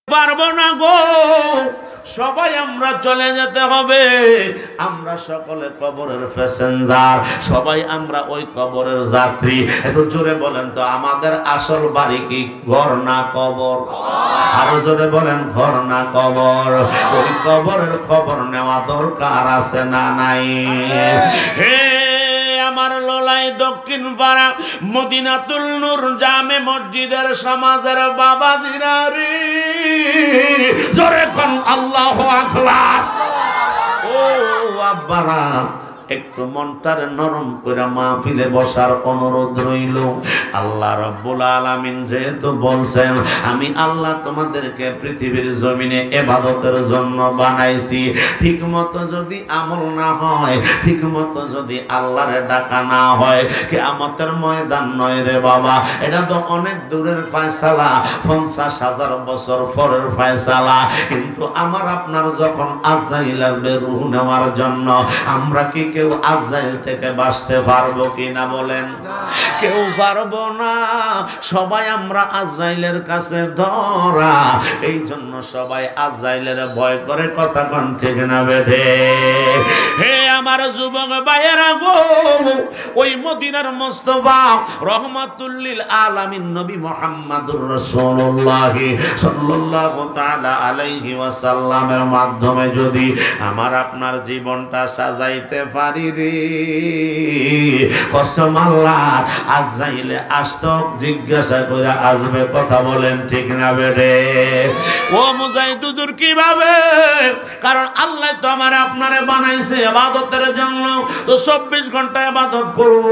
পারবো না গো, সবাই আমরা চলে যেতে হবে। আমরা সকলে কবরের প্যাসেঞ্জার, সবাই আমরা ওই কবরের যাত্রী। একটু জোরে বলেন তো, আমাদের আসল বাড়ি কি ঘর না কবর? আরো জোরে বলেন, ঘর না কবর? ওই কবরের খবর নেওয়া দরকার আছে না নাই? হে আমার লোলাই দক্ষিণ পাড়া মদিনাতুল নূর জামে মসজিদের সমাজের বাবাজিরা রে, জোরে কোন আল্লাহু আকবার। ও আব্বারা, একটু মনটার নরম করে মাহফিলে বসার অনুরোধ রইল। আল্লাহ রাব্বুল আলামিন যেহেতু বলছেন, আমি আল্লাহ তোমাদেরকে পৃথিবীর জমিনে ইবাদতের জন্য বানাইছি, ঠিক মতো যদি আমল না হয়, ঠিক মতো যদি আল্লাহরে ডাকা না হয়, কিয়ামতের ময়দান নয় রে বাবা, এটা তো অনেক দূরের ফয়সালা, 50,000 বছর পরের ফয়সালা। কিন্তু আমার আপনার যখন আজরাইল আসবে রূহ নেওয়ার জন্য, আমরা কি কেউ আজরাইল থেকে বাঁচতে পারবো কিনা বলেন? কেউ পারবো না। সবাই আমরা আজরাইলের কাছে ধরা, এই জন্য সবাই আজরাইলের ভয় করে। কথা কোন ঠিক না বেঠে? হে আমার যুবক ভাইয়েরা গো, ওই মদিনার মুস্তাফা রহমাতুল লিল আলামিন নবী মুহাম্মদুর রাসূলুল্লাহ সাল্লাল্লাহু তাআলা আলাইহি ওয়াসাল্লামের মাধ্যমে যদি আমার আপনার জীবনটা সাজাইতে পারি রে, কসম আল্লাহ, আজরাইলে আসতো জিজ্ঞাসা করে আসবে। কথা বলেন ঠিক না বেরে? ও মুজাহিদ হুজুর, কিভাবে? কারণ আল্লাহ তো আমার আপনারে বানাইছে ইবাদতের জন্য, তো 24 ঘন্টা ইবাদত করব।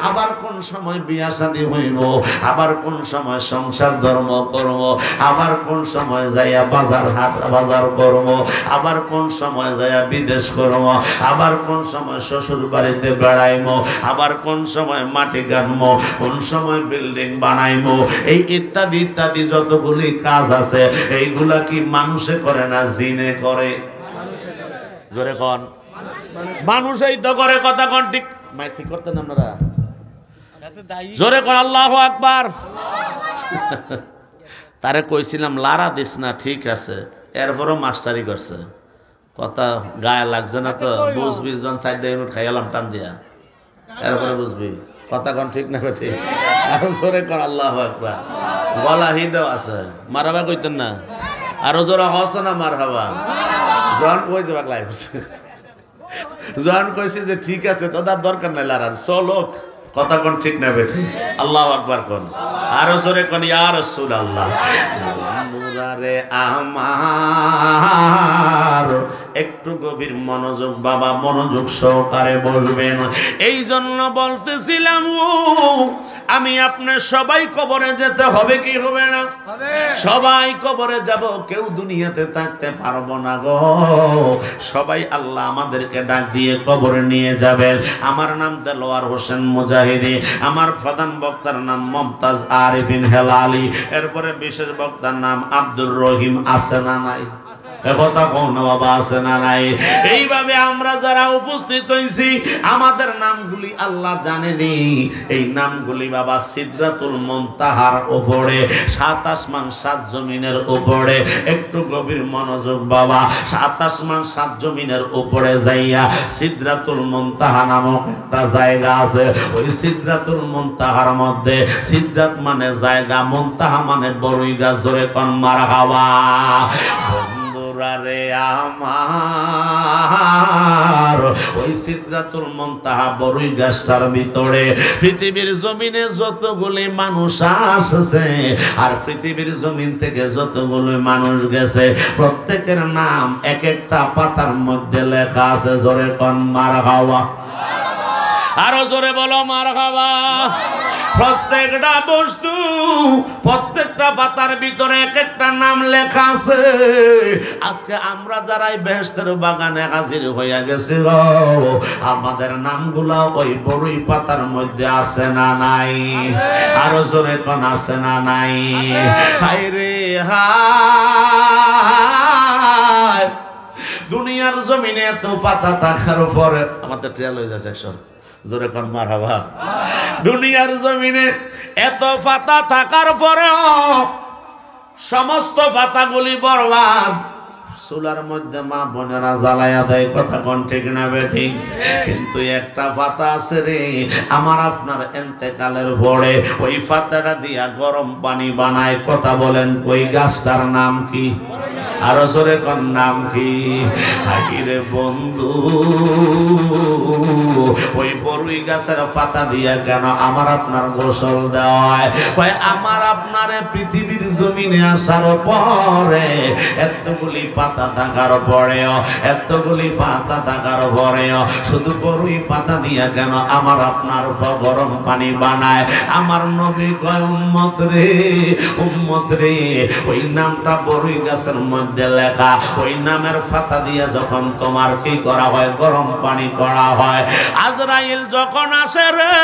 আবার কোন সময় বিয়া শাদী হইব, আবার কোন সময় সংসার ধর্ম করব, আবার কোন সময় যাইয়া বাজার করব, আবার কোন সময় যাইয়া বিদেশ করব, আবার কোন সময় শ্বশুর বাড়িতে বেড়াইমো, আবার কোন সময় মাটি কাটমো, কোন সময় বিল্ডিং বানাইমো, এই ইত্যাদি ইত্যাদি যতগুলি কাজ আছে, এইগুলা কি মানুষে করে না জিনে করে? জোরে কোন? মানুষই তো করে। কথা কোন ঠিক? মাইক ঠিক করতেন আপনারা? জোরে কোন আল্লাহু আকবার। তারে কইছিলাম লারা দিস না, ঠিক আছে, এরপরও মাস্টারি করছে। কথা গায়ে লাগছে না তো? বুঝবি জন 4 ইউনিট খাইলাম টান দিয়া, এরপরে বুঝবি। কথা কোন ঠিক না ঠিক? আরো জোরে কোন আল্লাহু আকবার। গলা হিডও আছে, মারহাবা কইতেন না? আরো জোরে হচ্ছে না মারহাবা? জন কই যাবা লাইফ, জন কইছে যে ঠিক আছে, তো তার দরকার নাই লারার, চলো। কথা কোন ঠিক না বেঠি? আল্লাহু আকবার কোন। আরো জোরে কোন ইয়া রাসূলুল্লাহ। রে আমার একটু গভীর মনোযোগ বাবা, মনোযোগ সহকারে বলবেন। এই জন্য বলতেছিলাম, আমি আপনার সবাই কবরে যেতে হবে কি হবে না? সবাই কবরে যাব, কেউ দুনিয়াতে থাকতে পারবো না গো। সবাই আল্লাহ আমাদেরকে ডাক দিয়ে কবরে নিয়ে যাবেন। আমার নাম দেলোয়ার হোসেন মুজাহিদি, আমার প্রধান বক্তার নাম মমতাজ আরিফিন হেলালি, এরপরে বিশেষ বক্তার নাম আব্দুর রহিম। আছে না নাই? কথা কোন বাবা, আছে না নাই? এইভাবে আমরা যারা উপস্থিত হইছি, আমাদের নামগুলি আল্লাহ জানেনি। এই নামগুলি বাবা সিদরাতুল মুনতাহার উপরে, 7 আসমান 7 জমিনের উপরে। একটু গভীর মনোযোগ বাবা, 7 আসমান 7 জমিনের উপরে যাইয়া সিদরাতুল মুনতাহা নামক একটা জায়গা আছে। ওই সিদরাতুল মুনতাহার মধ্যে, সিদরাত মানে জায়গা, মুনতাহা মানে বড়ই গাছ। জোরে কোন মারহাবা। রে আমার ওই সিদরাতুল মুনতাহা বড়ই গাছটার ভিতরে পৃথিবীর জমিনে যতগুলি মানুষ আসছে আর পৃথিবীর জমিন থেকে যতগুলি মানুষ গেছে, প্রত্যেকের নাম এক একটা পাতার মধ্যে লেখা আছে। জোরে কোন মারহাবা। আরো জোরে বলো মারহাবা। প্রত্যেকটা বস্তু, প্রত্যেকটা পাতার ভিতরে এক একটা নাম লেখা আছে। আজকে আমরা যারাই বেহেশতের বাগানে হাজির হইয়া গেছি, আমাদের নামগুলা ওই বড়ই পাতার মধ্যে আছে না নাই? আরো জোরে কোন আছে না নাই? হায় রে হায়, দুনিয়ার জমিনে এত পাতা থাকার পরে আমাদের ট্রেল হয়ে যাচ্ছে 100। জোরে কোন মারহাবা। দুনিয়ার জমিনে এত পাতা থাকার পরেও সমস্ত পাতাগুলি বরবাদ। চুলার মধ্যে মা বোনেরা জ্বালায়া দেয়, কথা কোন ঠিক না বেঠিক? কিন্তু একটা পাতা আছে রে আমার আপনার এন্তেকালের পরে, ওই পাতাটা দিয়া গরম পানি বানায়। কথা বলেন কই গাছটার নাম কি? আরো জোরে কোন নাম কি? হাকিরে বন্ধু, ওই বড়ই গাছের পাতা দিয়া কেন আমার আপনার গোসল দেওয়া হয়? কয় আমার আপনারে পৃথিবীর জমিনে আসার পরে এতগুলি পাতা থাকার পরেও, এতগুলি পাতা থাকার পরেও শুধু বড়ই পাতা দিয়া কেন আমার আপনার গরম পানি বানায়? আমার নবী কয় উম্মত রে, উম্মত রে, ওই নামটা বড়ই গাছের মধ্যে লেখা। ওই নামের পাতা দিয়ে যখন তোমার কি করা হয়? গরম পানি করা হয়। আজরাইল যখন আসে রে,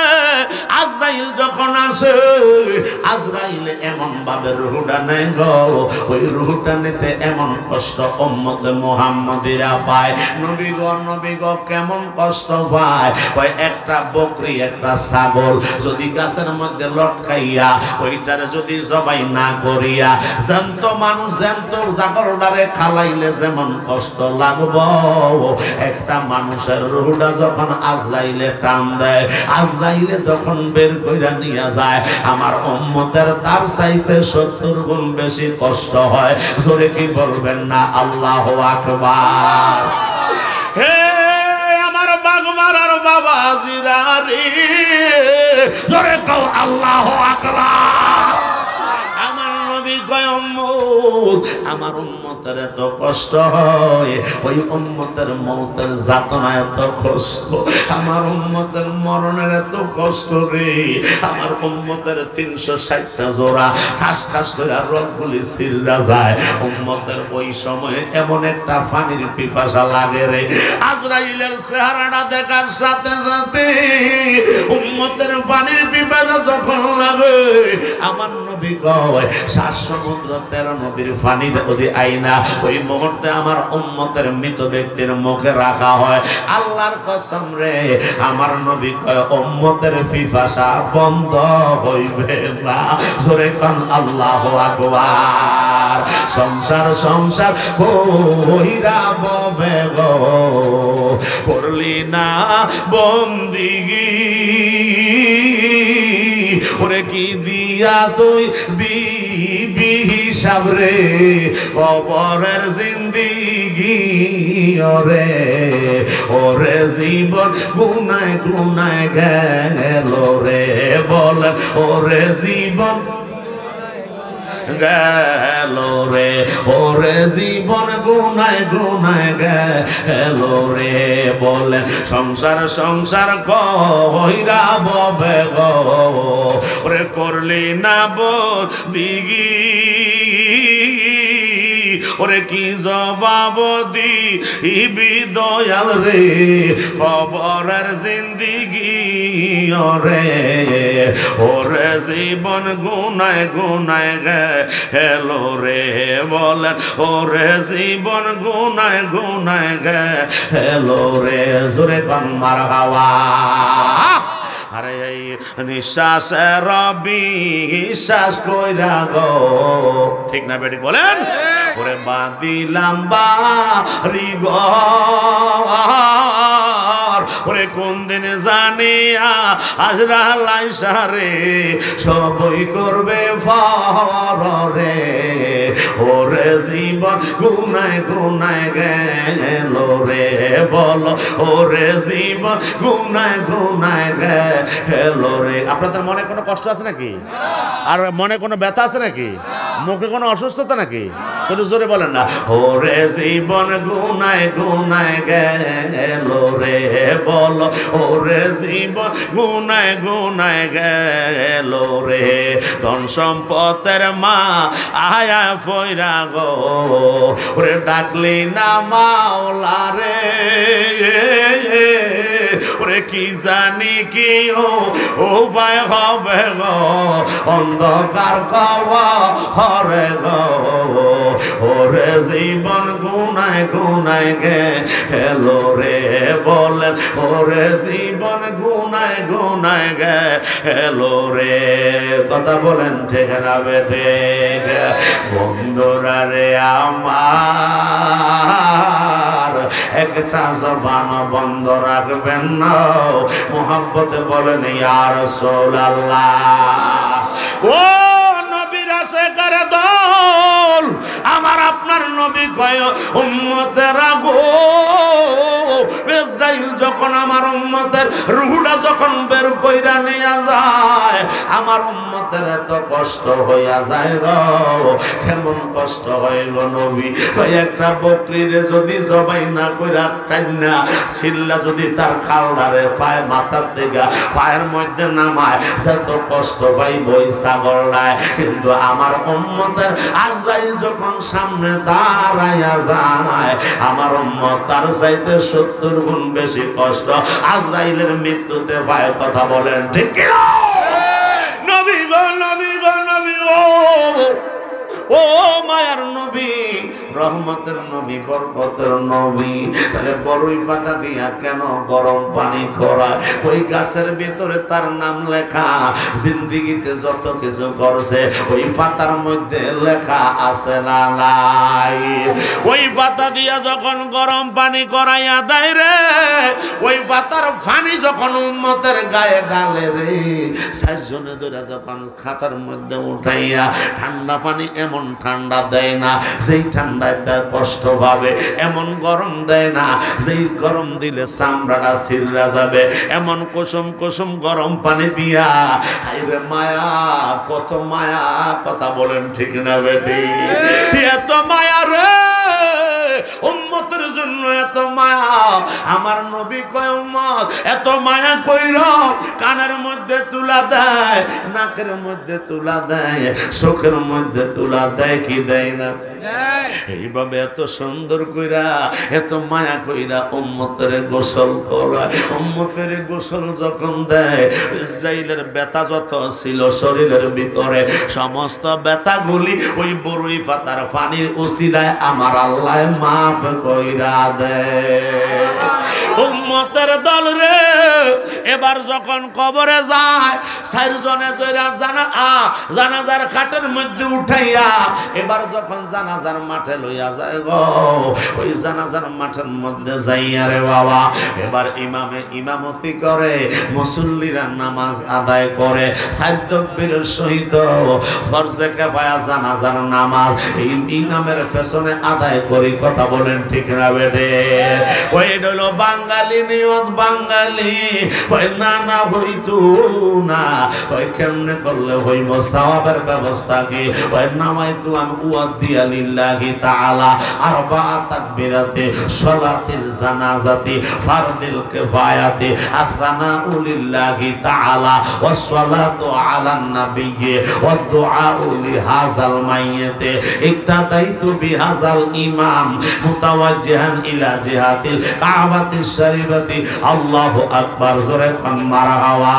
আজরাইল যখন আসে, আজরাইল এমন ভাবে রুহুটা নেয় গো, ওই রুহুটা নিতে এমন কষ্ট উম্মতে মুহাম্মদীরা পায়। নবী গো কেমন কষ্ট পায়? কয় একটা বকরি, একটা ছাগল যদি গাছের মধ্যে লটকাইয়া ওইটারে যদি জবাই না করিয়া জ্যান্ত মানুষ, জ্যান্ত ছাগলটারে খালাইলে যেমন কষ্ট লাগবো, একটা মানুষের রুহুটা যখন আজরাইলে টান দেয়, আজরাইলে যখন বের কইরা নিয়ে যায়, আমার উম্মতের তার চাইতে 70 গুণ বেশি কষ্ট হয়। জোরে কি বলবেন না আল্লাহু আকবার? হে আমার বাগমারার বাবা জিরারি, জোরে কও আল্লাহু আকবার। আমার নবী কয় উম্মত, আমার উম্মতের এত কষ্ট হয়, ওই উম্মতের মৌতের যাতনা এত কষ্ট, আমার উম্মতের মরণের এত কষ্ট রে, আমার উম্মতের 360টা জোড়া ঠাস ঠাস করে রগগুলি ছিঁড়া যায়। উম্মতের ওই সময়ে এমন একটা পানির পিপাসা লাগে রে, আজরাইলের চেহারাটা দেখার সাথে সাথে উম্মতের পানির পিপাসা যখন লাগে, আমার নবী কয় 7 সমুদ্র 13 নদীর পানি যদি আইনা ওই মুহূর্তে আমার উম্মতের মৃত ব্যক্তির মুখে রাখা হয়, আল্লাহর কসম রে, আমার নবী কয় উম্মতের পিপাসা বন্ধ হইবে না। জোরে কোন আল্লাহু আকবার। সংসার সংসার কইরা ববে গো, করলি না বন্দিগি, ওরে কি দিয়া তুই দিবি হিসাব রে কবরের জিন্দিগি? ওরে ওরে জীবন গুনায় গুনায় গেল রে, বলেন ওরে জীবন গেল রে, ওরে জীবন গুনায় গুনায় গেল রে, বলেন সংসার সংসার কইরা ববে গো, ওরে করলি না বন্দিগি, ওরে কি জবাব দিবি দয়াল রে কবরের জিন্দিগি? ওরে ওরে জীবন গুনায় গুনায় গেল রে, বলেন ওরে জীবন গুনায় গুনায় গেল রে। জোরে কোন মারহাবা। আরে এই নিঃশ্বাস রবি শ্বাস কইরা গো, ঠিক না বেটি বলেন? ওরে বাঁধিলাম বাড়ি ঘর, ওরে কোন দিন জানিয়া আজরাইল আইসা রে সবই করবে ফরে, ওরে জীবন গুনায় গুনায় গেল রে, বলো ওরে জীবন গুনায় গুনায় গেল রে। আপনাদের মনে কোনো কষ্ট আছে নাকি? আর মনে কোনো ব্যথা আছে নাকি? মুখে কোনো অসুস্থতা নাকি? একটু জোরে বলেন না। ওরে জীবন গুনায় গুনায় গেল রে, বলো ওরে জীবন গুনায় গুনায় গেল রে, ধন সম্পদের মা আয়া ফইরা গো, ওরে ডাকলি না মাওলা রে, ওরে কি জানি কি ও ভাই হবে গো, অন্ধকার কওয়া হরে গো, ওরে জীবন গুনায় গুনায় গেলো রে বলেন ওরে জীবন গুনায় গুনায় গেলো রে কথা বলেন ঠিক না বেঠে বন্ধুরা রে আমার একটা জবান বন্ধ রাখবেন না মোহাব্বতে বলেন ইয়া রাসূলুল্লাহ ও নবীর আশিকের দল আমার আপনার নবী কয় উম্মতেরা গো ইসরাইল যখন আমার উম্মতের রূহটা যখন বের কইরা নিয়ে যায় আমার উম্মতের এত কষ্ট হইয়া যায় গো কেমন কষ্ট হয় গো নবী কয় একটা বকরিরে যদি জবাই না কইরা টান্না সিল্লা যদি তার খালডারে পায় মাথার দিকে পায়ের মধ্যে নামায় যত কষ্ট পাই বই ছাগলটায় কিন্তু আমার উম্মতের আজরাইল যখন সামনে দাঁড়াইয়া যায় আমার উম্মত তার চাইতে 70 গুণ বেশি কষ্ট আজরাইলের মৃত্যুতে পায় কথা বলেন ঠিক কি না নবী গো নবী গো নবী ও মায়ার নবী রহমতের নবী বরকতের নবী তাহলে বড়ই পাতা দিয়া কেন গরম পানি খরায় ওই গাছের ভিতরে তার নাম লেখা জিন্দেগিতে যত কিছু করছে ওই পাতার মধ্যে লেখা আছে না নাই ওই পাতা দিয়া যখন গরম পানি করাইয়া দেয় রে ওই পাতার পানি যখন উম্মতের গায়ে ডালে রে চারজনে ধরে যখন খাটার মধ্যে উঠাইয়া ঠান্ডা পানি এমন ঠান্ডা দেয় না যেই ঠান্ডায় তার কষ্ট পাবে এমন গরম দেয় না যেই গরম দিলে চামড়াটা ছিঁড়া যাবে এমন কুসুম কুসুম গরম পানি দিয়া হাইরে মায়া কত মায়া কথা বলেন ঠিক না বেটি এত মায়া রে উম্মতের জন্য এত মায়া আমার নবী কয় উম্মত এত মায়া কইরা কানের মধ্যে তুলা দেয় নাকের মধ্যে তুলা দেয় চোখের মধ্যে তুলা দেয় কি দেয় না এইভাবে এত সুন্দর কইরা এত মায়া কইরা উম্মতের গোসল করায় উম্মতের গোসল যখন দেয় ইসরাইলের ব্যথা যত ছিল শরীরের ভিতরে সমস্ত ব্যথাগুলি ওই বড়ই পাতার পানির উসিলায় আমার আল্লাহ মাফ কইরা দেয় উম্মতের দল রে এবার যখন কবরে যায় চারজনে জয়রা জানাজার খাটের মধ্যে উঠাইয়া এবার যখন জানাজার মাঠে লইয়া যায় গো ওই জানাজার মাঠের মধ্যে যাইয়া রে বাবা এবার ইমামে ইমামতি করে মুসল্লিরা নামাজ আদায় করে চার তাকবীরের সহিত ফরজে কিফায়া জানাজার নামাজ এই ইমামের পেছনে আদায় করি কথা বলেন ঠিক না বেদে ওই হলো বাঙালি নিয়ত বাঙালি ওই না না হইতো না ওই কেমনে করলে হইব সওয়াবের ব্যবস্থা কি ওই নামাইতু আন উয়াদিয়া লিল্লাহি তাআলা আরবা তাকবীরাতে সালাতিল জানাজাতি ফারদিল কিফায়াতি আসসানাউ লিল্লাহি তাআলা ওয়াস সালাতু আলান নাবিয়্যি ওয়াদ দুআউ লিহাযাল মাইয়্যিতি ইক্তাদাইতু বিহাযাল ইমাম মুতাওয়াজ্জিহান ইলা জিহাতিল কাবাতিশ শরীফাতি আল্লাহু আকবার জোরে কোন মারহাবা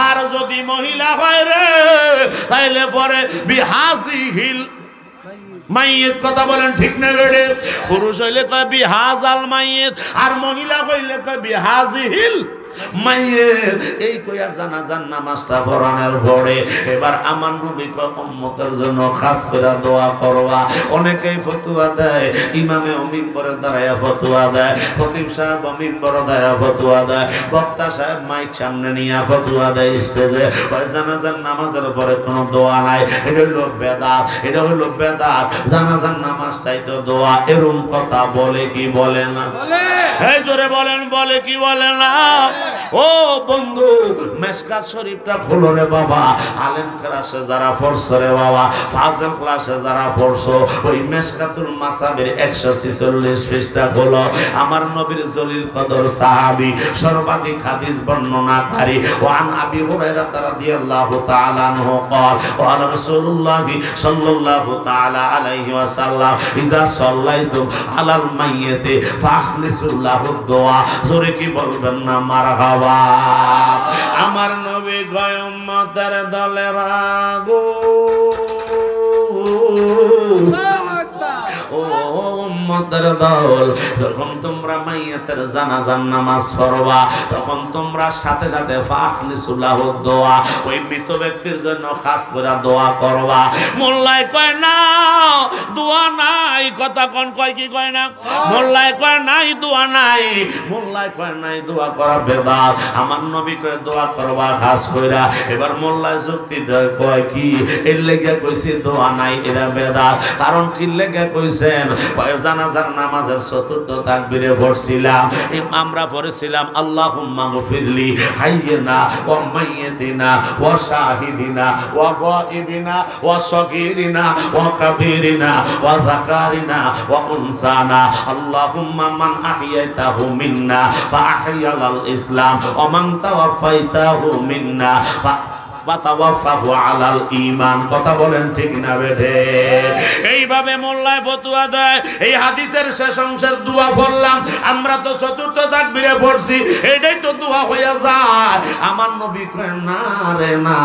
আর যদি মহিলা হয় রে তাইলে পরে বিহাজিহিল মাইয়িত কথা বলেন ঠিক না বেড়ে পুরুষ হইলে কয় বিহাজাল মাইয়িত আর মহিলা হইলে কয় বিহাজিহিল মাইয়ের এই কইয়ার জানাজার নামাজটা পড়ানোর পরে এবার আমার নবী কয় উম্মতের জন্য খাস করে দোয়া করবা অনেকেই ফতোয়া দেয় ইমামে মিম্বরে দাঁড়ায়া ফতোয়া দেয় খতিব সাহেব মিম্বরে দাঁড়ায়া ফতোয়া দেয় বক্তা সাহেব মাইক সামনে নিয়ে ফতোয়া দেয় স্টেজে কয় জানাজার নামাজের পরে কোনো দোয়া নাই এটা হইলো বেদাত এটা হইলো বেদাত জানাজার নামাজটাই তো দোয়া এরকম কথা বলে কি বলে না এই জোরে বলেন বলে কি বলে না ও বন্ধু মেশকাত শরীফটা খোলো রে বাবা আলেম ক্লাসে যারা পড়ছো রে বাবা ফাজিল ক্লাসে যারা পড়ছো ওই মেশকাতুল মাসাবির 146 পৃষ্ঠা খোলো আমার নবীর জলিল কদর সাহাবী সর্বাধিক হাদিস বর্ণনাকারী ওয়ান আবি হুরায়রা রাদিয়াল্লাহু তাআলা আনহু قال قال رسول الله صلى الله تعالى عليه وسلم اذا صليتم على الميت فاخلصوا له الدعاء জোরে কি বলবেন না মারহাবা আমার নবী কয় উম্মতের দলের আগো উম্মতের দল, যখন তোমরা মাইয়াতের জানাজার নামাজ পড়বা তখন তোমরা সাথে সাথে ফাখলিসুলাহু দোয়া, ওই মৃত ব্যক্তির জন্য খাস করে দোয়া করবা। মোল্লায় কয় না দোয়া নাই, কথা কোন কয় কি কয় না? মোল্লায় কয় নাই দোয়া নাই, মোল্লায় কয় নাই দোয়া করা বেদাত, আমার নবী কয় দোয়া করবা খাস কইরা। এবার মোল্লায় যুক্তি দেয় কয় কি এর লেগে কইছে দোয়া নাই এরা বেদাত, কারণ কি লেগে কইছেন? কয় জানাজার নামাজের চতুর্থ তাকবীরে পড়ছিলাম, আমরা পড়েছিলাম আল্লাহুম্মা গফিরলি হাইয়িনা ওয়া মাইয়িতিনা ওয়া শাহিদিনা ওয়া গায়িবিনা ওয়া সগীরিনা ওয়া কাবীরিনা ওয়া যাকারিনা ওয়া উনসানা, আল্লাহুম্মা মান আহইয়াতাহু মিন্না ফাআহইয়াল ইসলাম ওয়া মান তাওয়াফাইতাহু মিন্না ওয়াতাওয়াফাহু আলাল ঈমান। কথা বলেন ঠিক না বেঠে? এইভাবে মোল্লায় ফতোয়া দেয়। এই হাদিসের শেষ অংশের দোয়া পড়লাম, আমরা তো চতুর্থ তাকবীরে পড়ছি, এটাই তো দোয়া হয়ে যায়। আমার নবী কয় না রে না,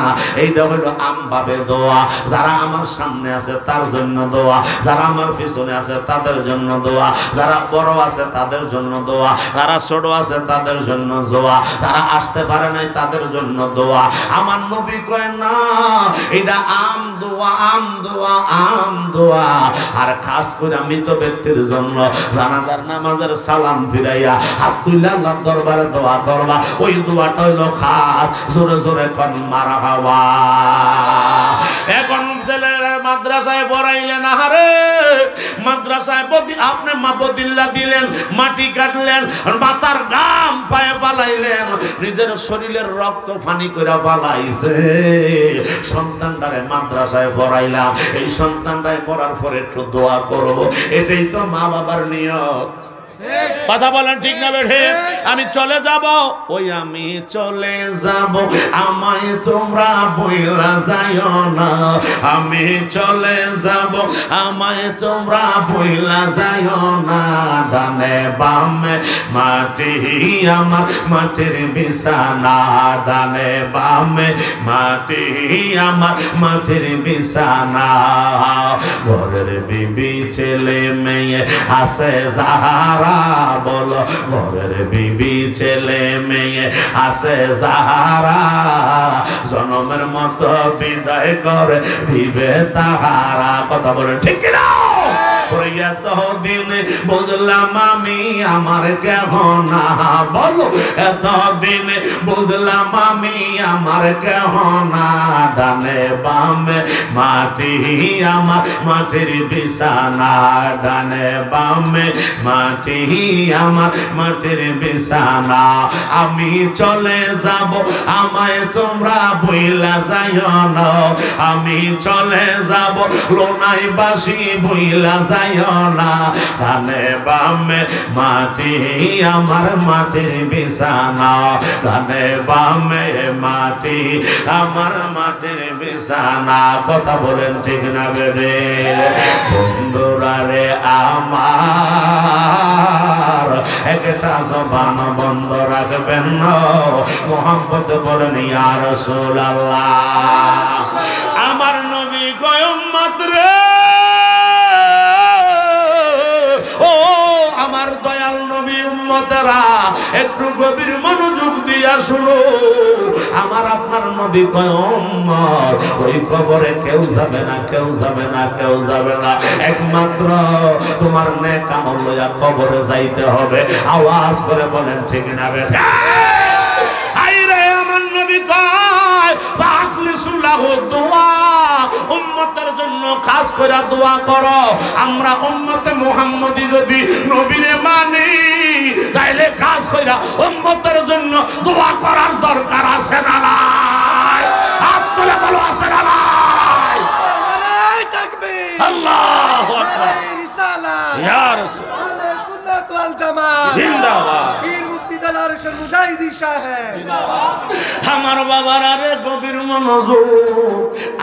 এইটা হলো আমভাবে দোয়া। যারা আমার সামনে আছে তার জন্য দোয়া, যারা আমার পিছনে আছে তাদের জন্য দোয়া, যারা বড় আছে তাদের জন্য দোয়া, যারা ছোট আছে তাদের জন্য দোয়া, যারা আসতে পারে নাই তাদের জন্য দোয়া। আমার নবী কয় না, এটা আম দোয়া, আম দোয়া, আম দোয়া। আর খাস করে মৃত ব্যক্তির জন্য জানাজার নামাজের সালাম ফিরাইয়া হাত তুইলা আল্লাহর দরবারে দোয়া করবা, ওই দোয়াটা হইল খাস। জোরে জোরে কোন মারহাবা। এখন ছেলেরা মাদ্রাসায় পড়াইলেন, আরে মাদ্রাসায় আপনি মাবদিল্লা দিলেন, মাটি কাটলেন, মাথার গাম পায়ে পালাইলেন, নিজের শরীরের রক্ত ফানি করে পালাইছে। সন্তানটারে মাদ্রাসায় পড়াইলাম, এই সন্তানটায় পড়ার পরে একটু দোয়া করবো, এটাই তো মা বাবার নিয়ত। কথা বলেন ঠিক না বেঠে? আমি চলে যাব, ওই আমি চলে যাব, আমায় তোমরা বইলা যাইও না। আমি চলে যাব, আমায় তোমরা বইলা যাইও না। ডানে বামে মাটি আমার মাটির বিছানা, ডানে বামে মাটি আমার মাটির বিছানা। ঘরের বিবি ছেলে মেয়ে আছে যাহারা, বলো ঘরের বিবি ছেলে মেয়ে আছে যাহারা, জনমের মতো বিদায় করে দিবে তাহারা। কথা বলে ঠিক না? এতদিন বুঝলাম আমি আমার কেহ না, বলো এতদিন বুঝলাম আমি আমার কেহ না। ডানে বামে মাটি আমার মাটির বিছানা, ডানে বামে মাটি আমার মাটির বিছানা। আমি চলে যাব, আমায় তোমরা বইলা যাইও না। আমি চলে যাব, লোনাই বাসি বইলা যাইও না। ডানে বামে মাটি আমার মাটির বিছানা, ডানে বামে মাটি আমার মাটির বিছানা। কথা বলেন ঠিক না বেরে? বন্ধুরা রে আমার একটা জবান বন্ধ রাখবেন না, মোহাম্মদ বলেন ইয়া রাসূলুল্লাহ। আমার নবী কয় উম্মত রে, ও আমার দয়াল নবী উম্মতেরা, একটু গভীর মনোযোগ দিয়া শুনো। আমার আপনার নবী কয় উম্মত, ওই কবরে কেউ যাবে না, কেউ যাবে না, কেউ যাবে না, একমাত্র তোমার নেক আমল লইয়া কবরে যাইতে হবে। আওয়াজ করে বলেন ঠিক না বেটা? আইরে আমার নবী কয় ফাখলিসু লাহু দুআ, উম্মতের জন্য খাস করে দোয়া করো। আমরা উম্মতে মুহাম্মদী যদি নবীরে মানি, তাইলে খাস করে উম্মতের জন্য দোয়া করার দরকার আছে না নাই? হাত তুলে বলো আছে না নাই? নারে তাকবীর, আল্লাহু আকবার, রিসালাত ইয়া রাসূল, আহলে সুন্নাত ওয়াল জামাত জিন্দাবাদ। পীর মুফতি দালাল জেনারেশন মুজাহিদি সাহেব আমার বাবার আরে গভীর মনোযোগ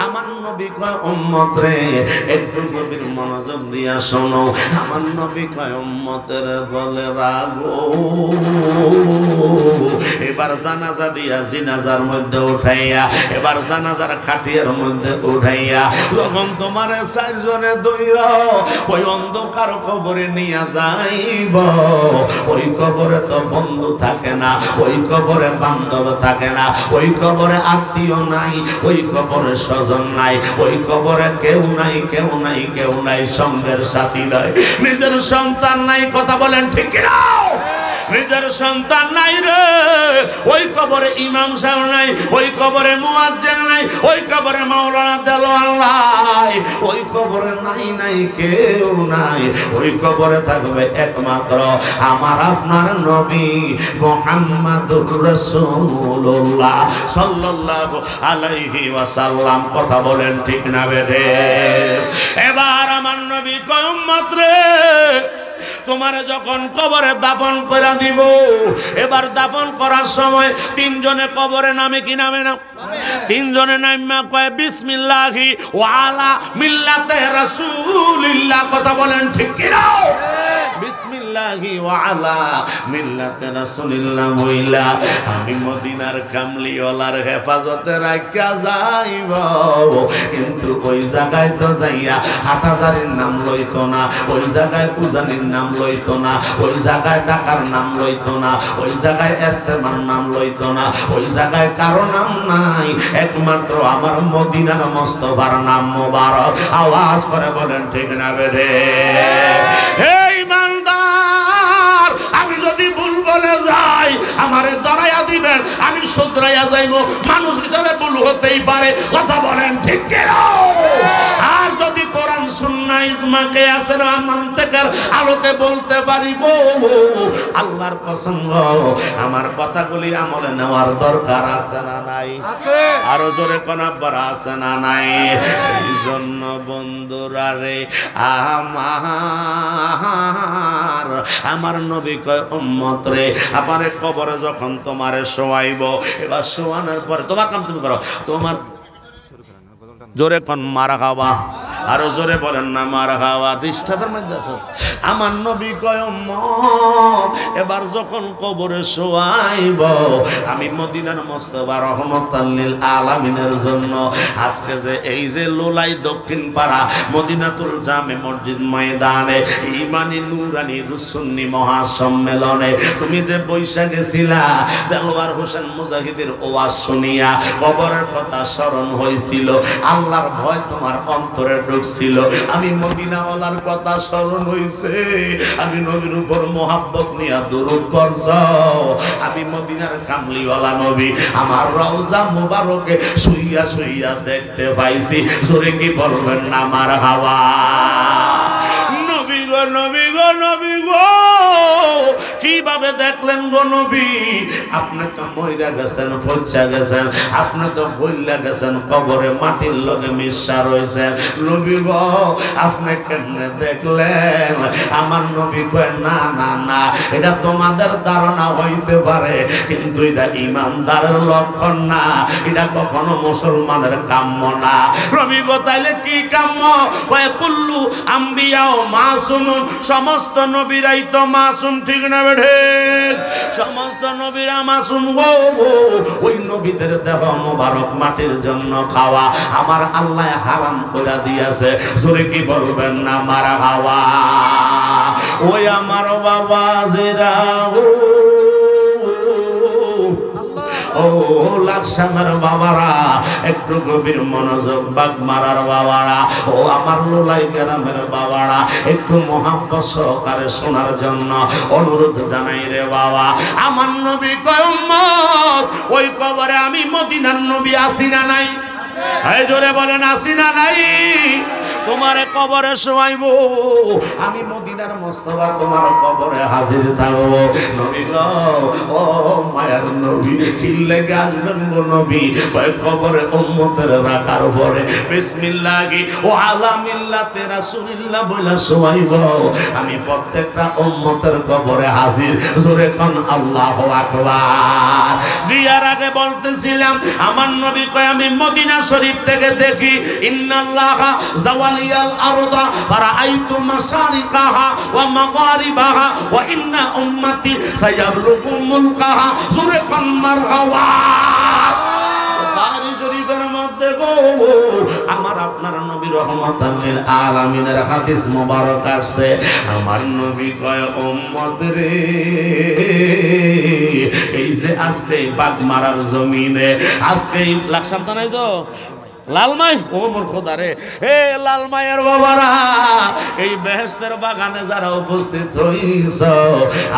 আমার নবী কয় উম্মত রে একটু গভীর মনোযোগ দিয়া শোনো আমার নবী কয় উম্মতের বলে রাগো এবার জানাজা দিয়া জিনাজার মধ্যে উঠাইয়া এবার জানাজার খাটিয়ার মধ্যে উঠাইয়া যখন তোমার চারজনে দইরা ওই অন্ধকার কবরে নিয়ে যাইব ওই কবরে তো বন্ধু থাকে না ওই কবরে বান্ধব থাকে না ওই কবরে আত্মীয় নাই ওই কবরে স্বজন নাই ওই কবরে কেউ নাই কেউ নাই কেউ নাই সঙ্গের সাথী নাই নিজের সন্তান নাই কথা বলেন ঠিক না নিজের সন্তান নাই রে ওই কবরে ইমাম সাহেব নাই ওই কবরে মুয়াজ্জিন নাই ওই কবরে মাওলানা দেলোয়ার নাই ওই কবরে নাই নাই কেউ নাই ওই কবরে থাকবে একমাত্র আমার আপনার নবী মুহাম্মাদুর রাসূলুল্লাহ সাল্লাল্লাহু আলাইহি ওয়াসাল্লাম কথা বলেন ঠিক না বেঠে এবার আমার নবী কয় উম্মত রে তোমারে যখন কবরে দাফন করে দিব এবার দাফন করার সময় তিনজনে কবরে নামে কি নামে না তিনজনে নামে কয় বিসমিল্লাহি ওয়া আলা মিল্লাতে রাসূলিল্লাহ কথা বলেন ঠিক কি না বিসমিল্লাহি ওয়া আলা মিল্লাতে রাসূলিল্লাহ বইলা আমি মদিনার কামলিওয়ালার হেফাজতে রাখিয়া যাইব কিন্তু ওই জায়গায় তো যাইয়া হাটাজারির নাম লইতো না ওই জায়গায় উজানির নাম লইতো না ওই জায়গায় টাকার নাম লইতো না ওই জায়গায় ইস্তেমার নাম লইতো না ওই জায়গায় কারো নাম নাই একমাত্র আমার মদিনার মুস্তাফার নাম মোবারক আওয়াজ করে বলেন ঠিক না বেরে হে ইমানদার আমি যদি ভুল বলে যাই আমারে দরাইয়া দিবেন আমি শুধরাইয়া যাইব মানুষ হিসাবে ভুল হতেই পারে কথা বলেন ঠিক কিনা আর যদি কোরআন সুন্নাহ ইজমা কিয়াসের মানতিকের আলোকে বলতে পারি গো আল্লাহর কসম আমার কথাগুলি আমলে নেওয়ার দরকার আছে না নাই আছে আরো জোরে কোন আব্বার আছে না নাই এইজন্য বন্ধুরা রে আমার নবী কয় উম্মত রে আমারে কবরে যখন তোমারে শোয়াইব এবার শোয়ানোর পরে তোমার কাম তুমি করো তোমার জোরে কোন মারা খাওয়া আরো জোরে বলেন না মারা খাওয়া ডিস্টার্বের মধ্যে আছো আমার নবী কয় উম্মত এবার যখন কবরে শোয়াইব আমি মদিনার মুস্তাফা রাহমাতাল লিল আলামিনের জন্য আজকে যে এই যে লোলাই দক্ষিণ পাড়া মদিনাতুল জামে মসজিদ ময়দানে ইমানি নুরানি সুন্নি মহাসম্মেলনে তুমি যে বৈশা গেছিলা দেলোয়ার হোসেন মুজাহিদের ওয়াজ শুনিয়া কবরের কথা স্মরণ হয়েছিল আল্লাহর ভয় তোমার অন্তরে ঢুকছিল আমি মদিনাওয়ালার কথা স্মরণ হইছে আমি নবীর উপর মোহাব্বত নিয়া দুরূদ পড়ছাও আমি মদিনার কামলিওয়ালা নবী আমার রওজা মুবারকে শুইয়া শুইয়া দেখতে পাইছি জোরে কি বলবেন না মারহাবা নবী গো নবী গো নবী গো কিভাবে দেখলেন গো নবী আপনি তো মইরা গেছেন ফচ্চা গেছেন আপনি তো গইলা গেছেন কবরে মাটির লগে মিশা রইছেন নবী গো আপনি কেমনে দেখলেন আমার নবী কয় না না না এটা তোমাদের ধারণা হইতে পারে কিন্তু এটা ইমানদারের লক্ষণ না এটা কখনো মুসলমানের কাম্য না নবী গো তাইলে কি কাম্য কয় কুল্লু আম্বিয়া ও মাসুমুন সমস্ত নবীরাই তো মাসুম ঠিক না বেঠে সমস্ত নবীরা মাসুম গো ওই নবীদের দেহ মোবারক মাটির জন্য খাওয়া আমার আল্লাহ হারাম করে দিয়েছে জোরে কি বলবেন না মারা খাওয়া ওই আমার বাবা জেরা ও লাকসামের বাবারা একটু গভীর মনোযোগ বাগ মারার বাবারা ও আমার লোলাই গ্রামের বাবারা একটু মোহাব্বত সহকারে শোনার জন্য অনুরোধ জানাই রে বাবা আমার নবী কয় উম্মত ওই কবরে আমি মদিনার নবী আসি না নাই এই জোরে বলেন আসি না নাই তোমারে কবরে শোয়াইব, আমি মদিনার মোস্তফা তোমার কবরে হাজির থাকবো। নবী গো, ও মায়ার নবী, খিল্লে আসবেন গো নবী, কবরে উম্মতের রাখার পরে বিসমিল্লাহি ও আলা মিল্লাতে রাসূলিল্লাহ বইলা শোয়াইব। আমি প্রত্যেকটা উম্মতের কবরে হাজির। জোরে কোন আল্লাহু আকবার। জিয়ার আগে বলতেছিলাম আমার নবী কয় আমি মদিনা শরীফ থেকে দেখি ইন্নাল্লাহা জাওয়ালিয়াল আরদা ফারাআইতু মাশারিকাহা ওয়া মাগারিবাহা ওয়া ইন্না উম্মতি সায়াবলুগু মুলকাহা। জোরে কোন মারহাবা। বুখারী শরীফের মধ্যে গো আমার আপনার নবী রহমাতাল লিল আলামিনের হাদিস মোবারক আছে। আমার নবী কয় উম্মত রে, এই যে আজকে বাগমারার জমিনে আজকে লাকসামতা নাই তো লালমাই, ও মোর খোদা রে, হে লালমাইয়ের বাবারা, এই বেহেশতের বাগানে যারা উপস্থিত হইছ,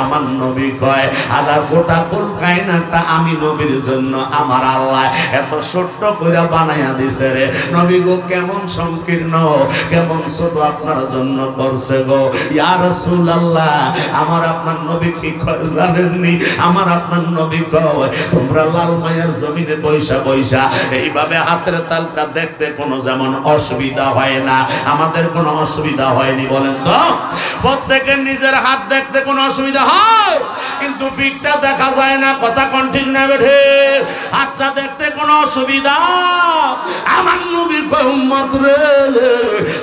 আমার নবী কয় আলা গোটা কুল কায়নাতটা আমি নবীর জন্য আমার আল্লাহ এত ছোট্ট কইরা বানাইয়া দিছে রে। নবী গো কেমন সংকীর্ণ, কেমন ছোট আপনার জন্য করছে গো। ইয়া রাসূলুল্লাহ, আমার আপনার নবী কি কয় জানেননি? আমার আপনার নবী কয় তোমরা লালমাইয়ের জমিনে বৈশা বৈশা এইভাবে হাতের তালকা দেখতে কোনো যেমন অসুবিধা হয় না, আমাদের কোনো অসুবিধা হয়নি বলেন তো? প্রত্যেকের নিজের হাত দেখতে কোনো অসুবিধা হয়, কিন্তু পিঠটা দেখা যায় না। কথা কোন ঠিক না বেঠে? হাতটা দেখতে কোনো অসুবিধা। আমার নবী কয় উম্মত রে,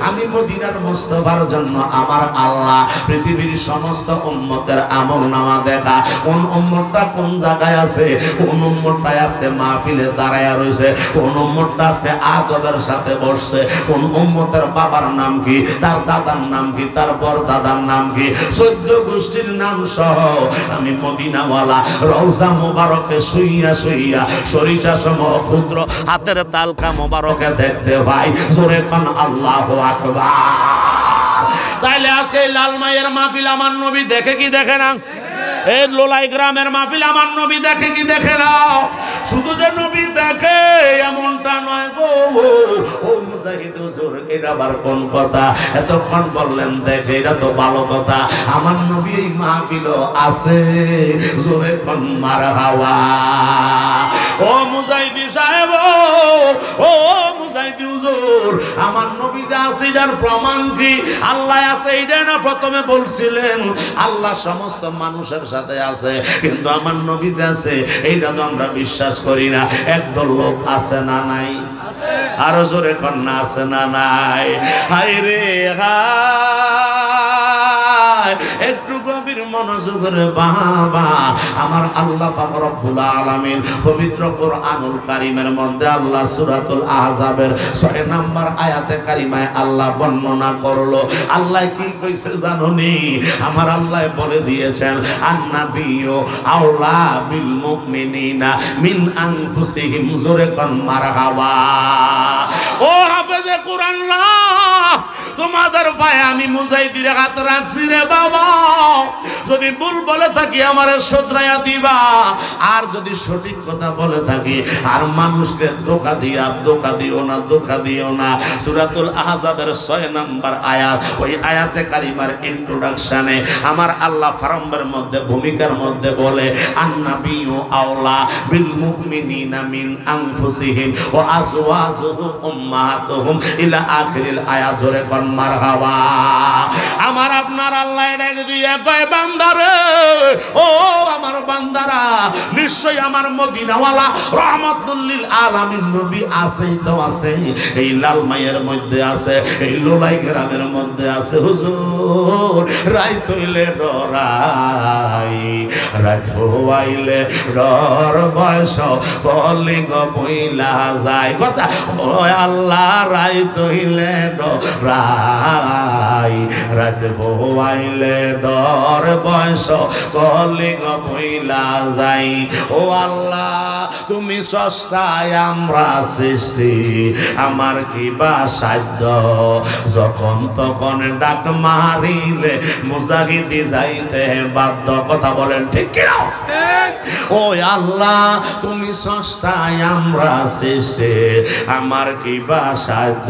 আমি মদিনার মুস্তাফার জন্য আমার আল্লাহ পৃথিবীর সমস্ত উম্মতের আমলনামা দেখা কোন উম্মতটা কোন জায়গায় আছে, কোন উম্মতটা আজকে মাহফিলে দাঁড়ায়া রয়েছে, কোন উম্মতটা আজকে আদবের সাথে বসছে, কোন উম্মতের বাবার নাম কি, তার দাদার নাম কি, তার বড় দাদার নাম কি, 14 গোষ্ঠীর নাম সহ আমি মদিনাওয়ালা রওজা মোবারকে শুইয়া শুইয়া সরিষা সম ক্ষুদ্র হাতের তালকা মোবারকে দেখতে ভাই। জোরে কোন আল্লাহু আকবার। তাইলে আজকে লালমাইয়ের মাহফিল আমার নবী দেখে কি দেখে না? এই লোলাই গ্রামের মাহফিল আমার নবী দেখে কি দেখে না? শুধু যে নবী দেখে এমনটা নয় গো। ও মুজাহিদ হুজুর, এটা আবার কোন কথা? এতক্ষণ বললেন দেখে, এটা তো ভালো কথা। আমার নবী এই মাহফিলও আছে। জোরে কোন মারহাবা। ও মুজাহিদি সাহেব, ও মুজাহিদি হুজুর, আমার নবী যে আছে এটার প্রমাণ কি? আল্লাহ আছে এটা না প্রথমে বলছিলেন? আল্লাহ সমস্ত মানুষের সাথে আছে, কিন্তু আমার নবী যে আছে এইটা তো আমরা বিশ্বাস করি না। একদল লোক আছে না নাই? আরো জোরে কন্যা আছে না নাই? হাই রে হাই, একটু গভীর মনোযোগের বাবা। আমার আল্লাহ পাক রব্বুল আলামিন পবিত্র কোরআনুল কারীমের মধ্যে আল্লাহ সূরাতুল আহজাবের 6 নম্বর আয়াতে কারিমায় আল্লাহ বর্ণনা করলো। আল্লাহ কি কইছে জানোনি? আমার আল্লাহ বলে দিয়েছেন আন্নাবিয়্যু আওলা বিল মুমিনিনা মিন আনফুসিহিম। জোরে কোন মারহাবা। ও হাফেজে কোরআন রা, তোমাদের পায়ে আমি মুজাহিদির হাত রাখছি রে বাবা। যদি ভুল বলে থাকি আমারে শুধরাইয়া দিবা, আর যদি সঠিক কথা বলে থাকি আর মানুষকে ধোঁকা দিও না, ধোঁকা দিও না। সূরাতুল আহজাবের 6 নম্বর আয়াত, ওই আয়াতে কারিমার ইন্ট্রোডাকশনে আমার আল্লাহ ফারাম্বের মধ্যে ভূমিকার মধ্যে বলে আন্নাবিয়্যু আওলা বিল মুমিনিনা মিন আনফুসিহিম ওয়া আজওয়াজুহুম উম্মাহাতুহুম ইলা আখিরিল আয়াত। জোরে কোন মারহাবা। আমার আপনার আল্লাহ ডাক দিয়ে কয় বান্দারে, ও আমার বান্দারা, নিশ্চয়ই আমার মদিনাওয়ালা রহমাতুল লিল আলামিন নবী আছেই তো আছে, এই লালমাইয়ের মধ্যে আছে, এই লোলাই গ্রামের মধ্যে আছে। হুজুর রাইত হইলে ডরাই, রাত হইলে ডর বয়স পলিগ বইলা যায়। কথা ও আল্লাহ, রাইত হইলে ডরাই, রাত ভোয়াইলে ডর বয়স কলিগ বইলা যাই। ও আল্লাহ তুমি স্রষ্টায় আমরা সৃষ্টি, আমার কি বা সাধ্য, যখন তখন ডাক মারিলে মুজাহিদি যাইতে বাধ্য। কথা বলেন ঠিক কিনা? ও আল্লাহ তুমি স্রষ্টায় আমরা সৃষ্টি, আমার কি বা সাধ্য,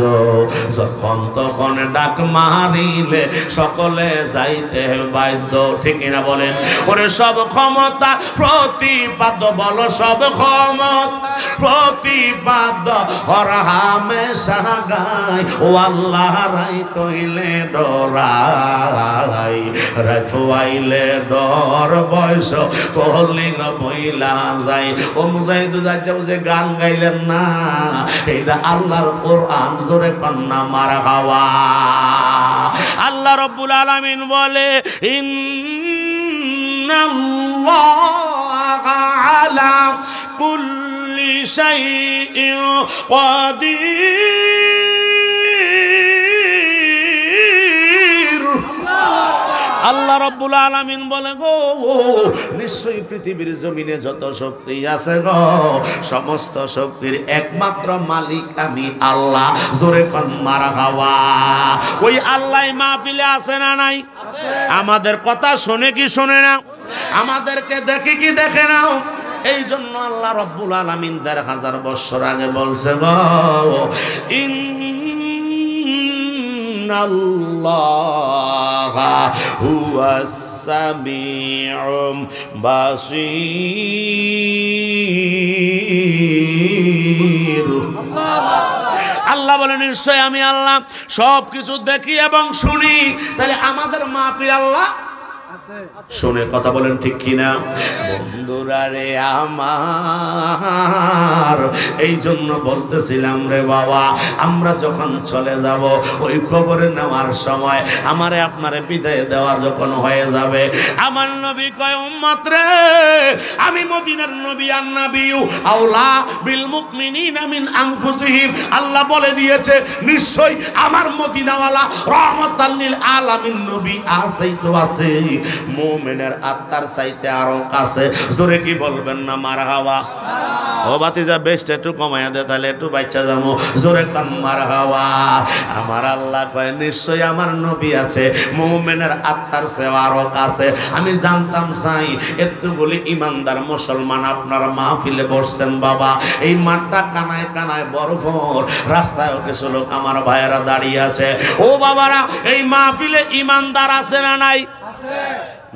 যখন তখন ডাক মারিলে সকলে যাইতে বাধ্য। ঠিক কিনা বলেন? ওরে সব ক্ষমতা প্রতিপাদ্য, বলো সব ক্ষমতা প্রতিপাদ্য, হর হামেশা গাই। ও আল্লাহ রাই তইলে ডরাই, রাত হইলে ডর বয়স কলিং বইলা যাই। ও মুজাহিদু যাচ্ছে যে গান গাইলেন না, এটা আল্লাহর কোরআন, জোরে কন্যা মারহাবা। আল্লাহ রাব্বুল আলামিন বলে ইন্নাল্লাহা আলা কুল্লি শাইইন কাদির। আল্লাহ রাব্বুল আলামিন বলে গো নিশ্চয়ই পৃথিবীর জমিনে যত শক্তি আছে গো, সমস্ত শক্তির একমাত্র মালিক আমি আল্লাহ। জোরে কোন মারহাবা। ওই আল্লাহ মাহফিলে আছে না নাই? আমাদের কথা শোনে কি শোনে না? আমাদেরকে দেখে কি দেখে না? এই জন্য আল্লাহ রাব্বুল আলামিন ১,৫০০ বছর আগে বলছে গো ইন্নাল্লাহা হুয়াস সামিউম বাসীর। আল্লাহ বলেন নিশ্চয় আমি আল্লাহ সব কিছু দেখি এবং শুনি। তাহলে আমাদের মাহফিল আল্লাহ শুনে। কথা বলেন ঠিক কিনা? বন্ধুরা রে আমার, এই জন্য বলতেছিলাম রে বাবা, আমরা যখন চলে যাব ওই খবরে নেওয়ার সময় আমারে আপনারে বিদায় দেওয়া যখন হয়ে যাবে, আমার নবী কয় উম্মত রে, আমি মদিনার নবী আর নবিয়্যু আওলা বিল মুমিনিনা মিন আনফুসিহিম। আল্লাহ বলে দিয়েছে নিশ্চয় আমার মদিনাওয়ালা রাহমাতাল লিল আলামিন নবী আছেই তো আছে, মুমিনের আত্মার চাইতে আরো কাছে। জোরে কি বলবেন না মারহাবা? ও বাতিজা বেশটা একটু কমাইয়া দে, তাহলে একটু বাচ্চা যাবো। জোরে কান মারহাবা। আমার আল্লাহ কয় নিশ্চয় আমার নবী আছে মুমিনের আত্মার চেয়ে আরো কাছে। আমি জানতাম চাই এতগুলি ইমানদার মুসলমান আপনার মাহফিলে বসছেন বাবা, এই মাঠটা কানায় কানায় বরফর, রাস্তায় কিছু লোক আমার ভাইয়েরা দাঁড়িয়ে আছে। ও বাবারা এই মাহফিলে ইমানদার আছে না নাই?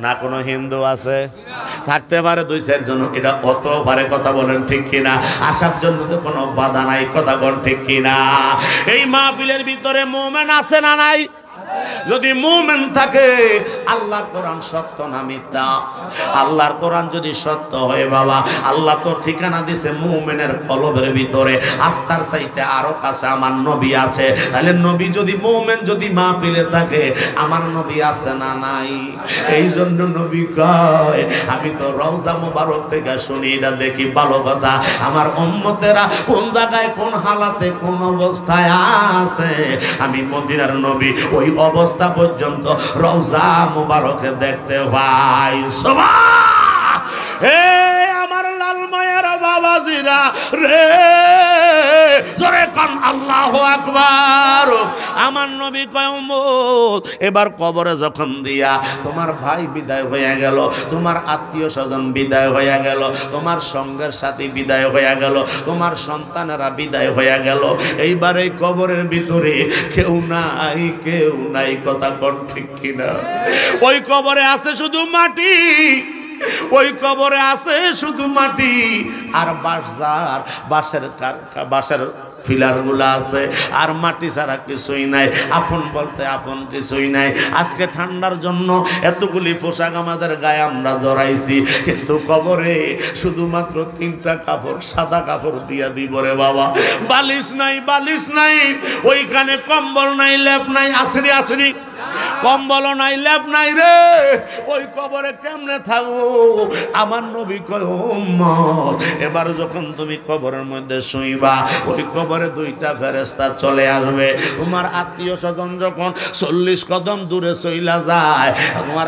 না কোনো হিন্দু আছে? থাকতে পারে ২-৪ জন, এটা অত পারে। কথা বলেন ঠিক কিনা? আসার জন্য তো কোনো বাধা নাই। কথা বলেন ঠিক কিনা? এই মাহফিলের ভিতরে মুমিন আছে না নাই? যদি মুমিন থাকে আল্লাহর কোরআন সত্য না মিথ্যা? আল্লাহর কোরআন যদি সত্য হয় বাবা, আল্লাহ তো ঠিকানা দিছে মুমিনের কলবের ভিতরে আত্মার চাইতে আরো কাছে আমার নবী আছে। তাহলে নবী যদি মুমিন যদি মাহফিলে থাকে, আমার নবী আছে না নাই? এই জন্য নবী কয় আমি তো রওজা মুবারক থেকে শুনি, এটা দেখি ভালো কথা আমার উম্মতেরা কোন জায়গায় কোন হালাতে কোন অবস্থায় আছে, আমি মদিনার নবী ওই অবস্থা পর্যন্ত রওজা মুবারকে দেখতে পাই। সুবহান! হে আমার লাল মায়ের বাবাজিরা রে, জোরে কান আল্লাহু আকবার। আমার নবী কয় উম্মত এবার কবরে যখন দিয়া তোমার ভাই বিদায় হয়ে গেল, তোমার আত্মীয় স্বজন বিদায় হয়ে গেল, তোমার সঙ্গের সাথী বিদায় হয়ে গেল, তোমার সন্তানেরা বিদায় হয়ে গেল, এইবার এই কবরের ভিতরে কেউ নাই, কেউ নাই। কথা কোন ঠিক কিনা? ওই কবরে আছে শুধু মাটি, ওই কবরে আছে শুধু মাটি আর বাঁশের পিলার গুলা আছে, আর মাটি ছাড়া কিছুই নাই। আপন বলতে আপন কিছুই নাই। আজকে ঠান্ডার জন্য এতগুলি পোশাক আমাদের গায়ে আমরা জড়াইছি, কিন্তু কবরে শুধুমাত্র 3টা কাপড়, সাদা কাপড় দিয়া দিব রে বাবা। বালিশ নাই, বালিশ নাই, ওইখানে কম্বল নাই, লেপ নাই। আসেনি আসেনি? কম্বলও নাই, লেপ নাই রে, ওই কবরে কেমনে থাকবো? আমার নবী কয় উম্মত, এবার যখন তুমি কবরের মধ্যে শুইবা, ওই কবরে দুইটা ফেরেশতা চলে আসবে। তোমার আত্মীয় স্বজন যখন 40 কদম দূরে চইলা যায়, তোমার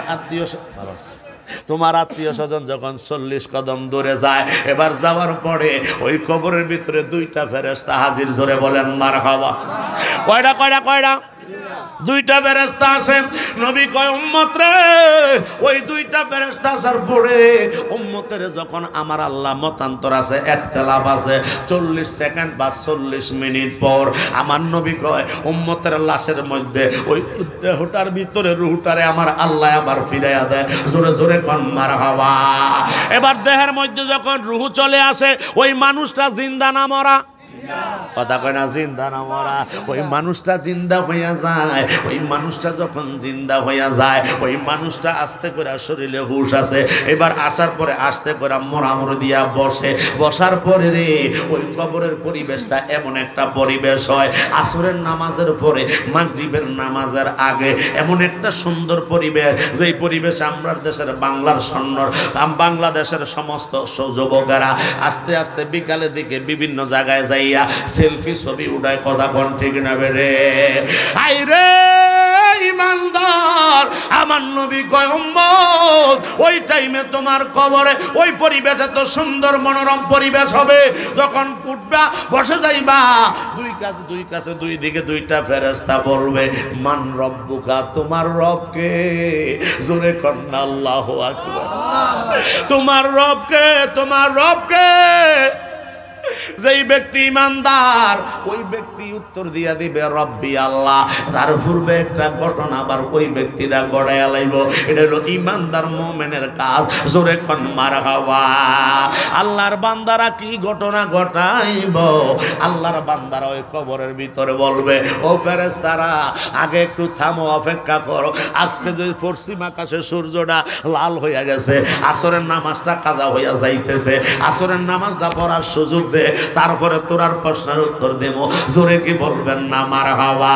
আত্মীয় স্বজন যখন 40 কদম দূরে যায়, এবার যাওয়ার পরে ওই কবরের ভিতরে দুইটা ফেরেশতা হাজির। জোরে বলেন মারহাবা। কয়টা কয়টা কয়টা? দুইটা ফেরেশতা আছে। নবী কয় উম্মত রে, ওই দুইটা ফেরেশতা আসার পরে উম্মতের যখন আমার আল্লাহ মতান্তর আছে, ইখতিলাফ আছে, 40 সেকেন্ড বা 40 মিনিট পর আমার নবী কয় উম্মতের লাশের মধ্যে ওই দেহটার ভিতরে রূহটারে আমার আল্লাহ আবার ফিরাইয়া দেয়। জোরে জোরে কোন মারহাবা। এবার দেহের মধ্যে যখন রূহ চলে আসে, ওই মানুষটা জিন্দা না মরা? কথা কয় না, জিন্দা না মরা। ওই মানুষটা জিন্দা হইয়া যায়। ওই মানুষটা যখন জিন্দা হইয়া যায়, ওই মানুষটা আস্তে করে শরীরে হুশ আছে, এবার আসার পরে আস্তে করে মোড়ামুড়ি দিয়া বসে। বসার পরে রে ওই কবরের পরিবেশটা এমন একটা পরিবেশ হয়, আসরের নামাজের পরে মাগরিবের নামাজের আগে এমন একটা সুন্দর পরিবেশ, যেই পরিবেশ আমরা দেশের বাংলাদেশের সমস্ত যুবকেরা আস্তে আস্তে বিকালের দিকে বিভিন্ন জায়গায় যাইয়া সেলফি ছবি উঠায়। কথা কোন ঠিক না বেরে? আই রে ইমানদার, আমার নবী কয় উম্মত, ওই টাইমে তোমার কবরে ওই পরিবেশ এত সুন্দর মনোরম পরিবেশ হবে, যখন উঠবা বসে যাইবা, দুই কাছে দুই দিকে দুইটা ফেরেশতা বলবে মান রব্বুকা, তোমার রবকে? জোরে কন্না আল্লাহু আকবার। তোমার রবকে, তোমার রবকে? যেই ব্যক্তি ইমানদার, ওই ব্যক্তি উত্তর দিয়া দিবে রব্বি আল্লাহ। তার পূর্বে একটা ঘটনা আবার ওই ব্যক্তিরা গড়াইয়া লাইব। এটা হলো ইমানদার মুমিনের কাজ। জোরে কোন মারহাবা। আল্লাহর বান্দারা কি ঘটনা ঘটাইব? আল্লাহর বান্দারা ওই কবরের ভিতরে বলবে ও ফেরেশতারা, আগে একটু থামো, অপেক্ষা করো। আজকে যে পশ্চিম আকাশে সূর্যটা লাল হইয়া গেছে, আসরের নামাজটা কাজা হইয়া যাইতেছে, আসরের নামাজটা পড়ার সুযোগ দে, তারপরে তোরার প্রশ্নের উত্তর দেব। জোরে কি বলবেন না মারহাবা?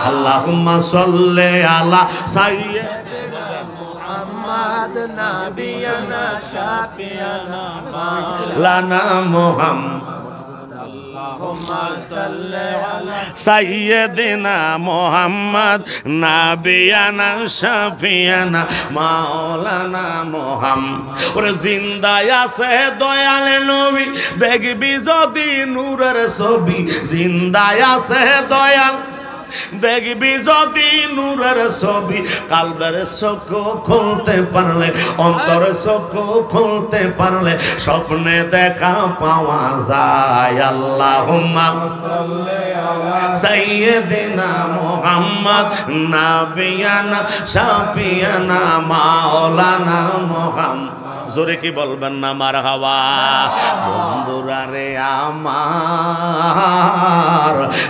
আল্লাহুম্মা সাল্লি আলা সাইয়্যিদিনা মুহাম্মাদ নাবিয়ানা শাফিয়ানা মাওলানা মুহাম্মদ। আল্লাহুম্মা সাল্লি আলা সাইয়্যিদিনা মুহাম্মাদ নাবিয়ানা শাফিয়ানা মাওলানা মুহাম্মদ। ওরে জিন্দায় আছে দয়াল নবী, দেখবি যদি নূরের ছবি। জিন্দায় আছে দয়াল, দেখবি যদি নূরের ছবি। কালবের চক্ষু খুলতে পারলে, অন্তরের চক্ষু খুলতে পারলে স্বপ্নে দেখা পাওয়া যায়। আল্লাহুম্মা সাল্লি আলা সাইয়্যিদিনা মুহাম্মদ নাবিয়ানা শাফিয়ানা মাওলানা মুহাম্মদ। জোরে কি বলবেন না মারহাবা? বন্ধুরা রে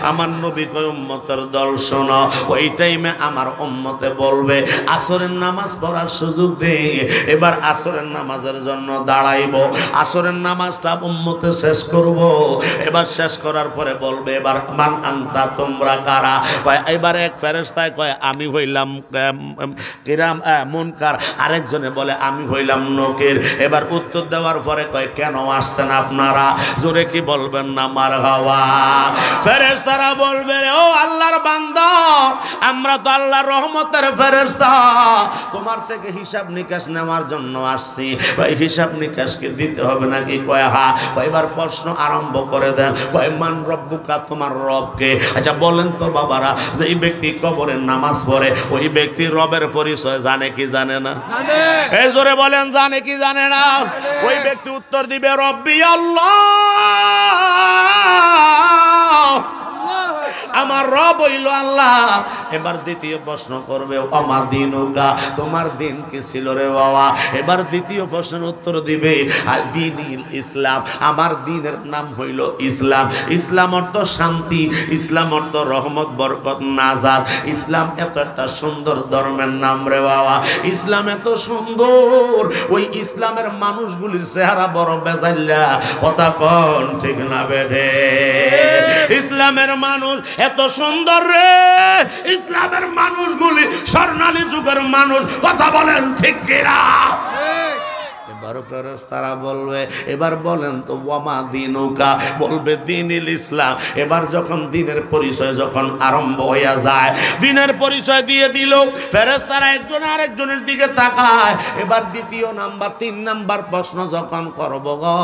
আমার নবী কয় উম্মতের দল শোনো, ওই টাইমে আমার উম্মতে বলবে আসরের নামাজ পড়ার সুযোগ দে। এবার আসরের নামাজের জন্য দাঁড়াইব, আসরের নামাজটা উম্মতে শেষ করব। এবার শেষ করার পরে বলবে এবার মান আনতা, তোমরা কারা? কয় এবার এক ফেরেশতায় কয় আমি হইলাম কিরাম মুনকার, আরেকজনে বলে আমি হইলাম নকির। এবার উত্তর দেওয়ার পরে কয় কেন আসছেন আপনারা? জোরে কি বলবেন না মারহাবা? ফেরেশতারা বলবে ও আল্লাহর বান্দা, আমরা তো আল্লাহর রহমতের ফেরেশতা, তোমার থেকে হিসাব নিকাশ নেওয়ার জন্য আসছি। ভাই হিসাব নিকাশ কি দিতে হবে নাকি? কয় হ্যাঁ। এবার প্রশ্ন আরম্ভ করে দেন। কয় মান রব্বুকা, তোমার রবকে? আচ্ছা বলেন তো বাবারা, যে এই ব্যক্তি কবরে নামাজ পড়ে, ওই ব্যক্তি রবের পরিচয় জানে কি জানে না? এই জোরে বলেন, জানে কি জানে না? ওই ব্যক্তি উত্তর দিবে রব্বি আল্লাহ, আমার রব হইল আল্লাহ। এবার দ্বিতীয় প্রশ্ন করবে আমার দিনুকা, তোমার দিন কি ছিল রে বাবা? এবার দ্বিতীয় প্রশ্নের উত্তর দিবে দিনিল ইসলাম, আমার দিনের নাম হইল ইসলাম। ইসলাম অর্থ শান্তি, ইসলাম অর্থ রহমত বরকত নাজাত। ইসলাম এত একটা সুন্দর ধর্মের নাম রে বাবা, ইসলাম এত সুন্দর। ওই ইসলামের মানুষগুলির চেহারা বড় বেজাল্লা। কথা কোন ঠিক না বেঠে? ইসলামের মানুষ এত সুন্দর রে ইসলামের মানুষগুলি, স্বর্ণালী যুগের মানুষ, কথা বলেন ঠিক কিনা? এবার ফেরেশতারা বলবে, এবার বলেন তো ওয়ামা দিনুকা, বলবে দ্বীনুল ইসলাম। এবার যখন দ্বীনের পরিচয় যখন আরম্ভ হয়ে যায়, দ্বীনের পরিচয় দিয়ে দিল, ফেরেশতারা একজন আরেকজনের দিকে তাকায়। এবার দ্বিতীয় নাম্বার 3 নাম্বার প্রশ্ন যখন করব গো,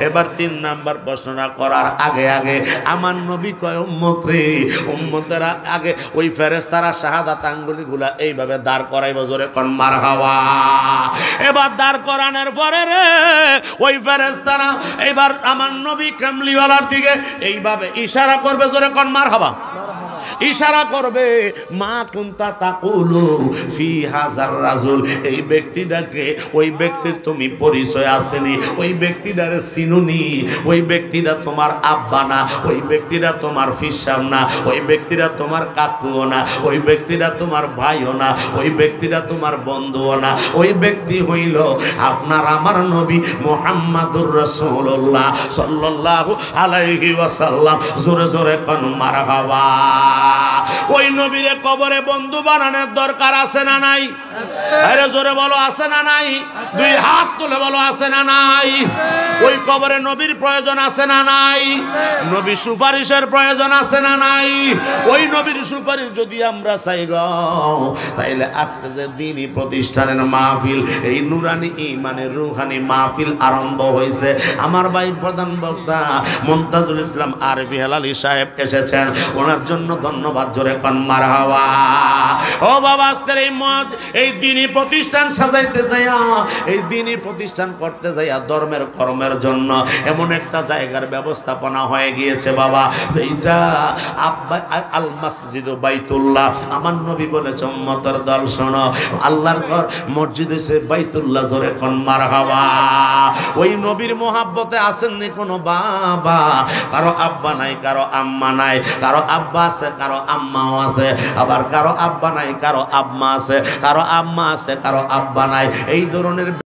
এবার 3 নাম্বার প্রশ্নটা করার আগে আগে আমার নবী কয় উম্মত রে, উম্মতেরা আগে ওই ফেরেশতারা শাহাদাত আঙ্গুলিগুলা এইভাবে দাঁড় করাইব, জোরে কোন মারহাবা। এবার দাঁড় করানোর পরে রে ওই ফেরেশতারা এবার আমার নবী কামলিওয়ালার দিকে এইভাবে ইশারা করবে, জোরে কোন মারহাবা। ইশারা করবে, মা কুনতা তাকুলু ফি হাজার রাজুল, এই ব্যক্তিটাকে, ওই ব্যক্তির তুমি পরিচয় আসেনি, ওই ব্যক্তিটারে চিনুনি, ওই ব্যক্তিটা তোমার আব্বা না, ওই ব্যক্তিটা তোমার ফিসাব না, ওই ব্যক্তিটা তোমার কাকুও না, ওই ব্যক্তিটা তোমার ভাইও না, ওই ব্যক্তিটা তোমার বন্ধুও না, ওই ব্যক্তি হইল আপনার আমার নবী মুহাম্মাদুর রাসূলুল্লাহ সাল্লাল্লাহু আলাইহি ওয়াসাল্লাম, জোরে জোরে কোন মারহাবা। ওই নবীরে কবরে বন্ধু বানানোর দরকার আছে না নাই? আরে জোরে বলো আছে না নাই? 2 হাত তুলে বলো আছে না নাই? ওই কবরে নবীর প্রয়োজন আছে না নাই? নবী সুপারিশের প্রয়োজন আছে না নাই? ওই নবীর সুপারিশ যদি আমরা চাই গো, তাইলে আজকে যে দ্বীনি প্রতিষ্ঠানের মাহফিল, এই নুরানি ইমানের রুহানি মাহফিল আরম্ভ হয়েছে, আমার ভাই প্রধান বক্তা মুমতাজুল ইসলাম আরবি হেলালি সাহেব এসেছেন, ওনার জন্য ধন্যবাদ, জোরে কোন মারহাবা। ও বাবা, আজকের এই দ্বীনি প্রতিষ্ঠান সাজাইতে যাইয়া, এই দ্বীনি প্রতিষ্ঠান করতে যাইয়া ধর্মের কর্মের জন্য এমন একটা জায়গার ব্যবস্থাপনা হয়ে গিয়েছে বাবা, যেটা আল মসজিদ বাইতুল্লাহ। আমার নবী বলেছে উম্মতের দল শোনো, আল্লাহর ঘর মসজিদ হইছে বাইতুল্লাহ, জোরে কোন মারহাবা। ওই নবীর মোহাব্বতে আসেননি কোনো বাবা, কারো আব্বা নাই, কারো আম্মা নাই, কারো আব্বা আছে, কারো আম্মাও আছে, আবার কারো আব্বা নাই, কারো আম্মা আছে, কারো আম্মা আছে, কারো আব্বা নাই, এই ধরনের